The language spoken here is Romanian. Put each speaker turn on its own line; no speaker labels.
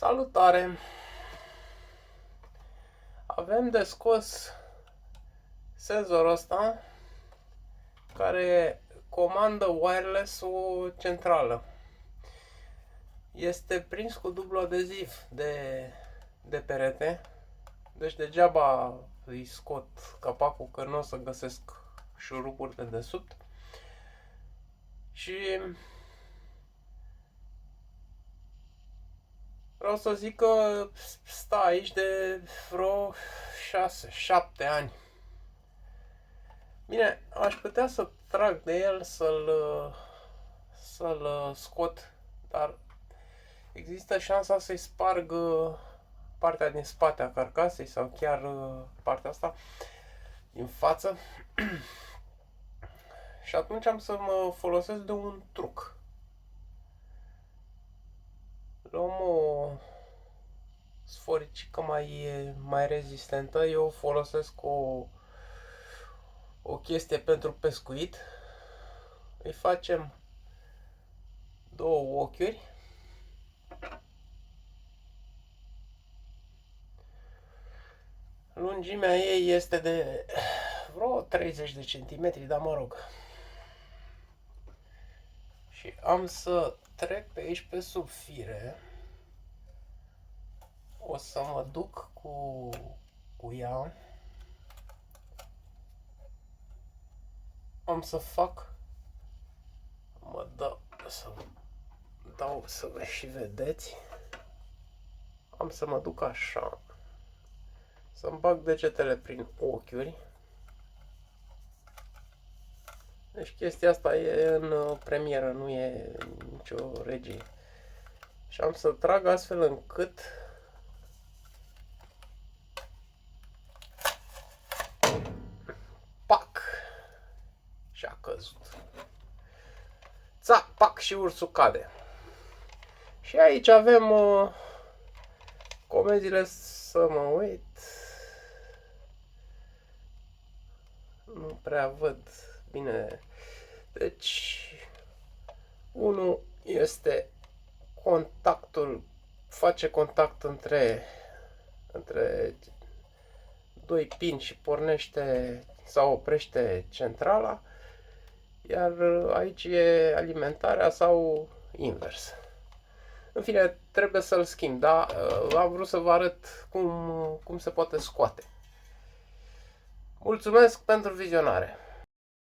Salutare! Avem de scos senzorul ăsta care comandă wireless o centrală. Este prins cu dublu adeziv de perete, deci degeaba îi scot capacul că nu o să găsesc șuruburi de desubt. Și vreau să zic că stă aici de vreo 6-7 ani. Bine, aș putea să trag de el, să-l scot, dar există șansa să-i sparg partea din spate a carcasei sau chiar partea asta din față. Și atunci am să mă folosesc de un truc. Luăm o sforicică mai rezistentă. Eu folosesc o chestie pentru pescuit. Îi facem două ochiuri. Lungimea ei este de vreo 30 de centimetri, dar mă rog. Și am să trec pe aici pe sub fire. O să mă duc cu ea. Am să fac, să vă și vedeți. Am să mă duc așa, să-mi bag degetele prin ochiuri. Deci chestia asta e în premieră, nu e nicio regie. Și am să trag astfel încât pac! Și a căzut. Ța, pac, și ursul cade. Și aici avem comenzile, să mă uit. Nu prea văd bine. Deci, unul este contactul, face contact între doi pini și pornește sau oprește centrala, iar aici e alimentarea sau invers. În fine, trebuie să-l schimb, dar am vrut să vă arăt cum se poate scoate. Mulțumesc pentru vizionare!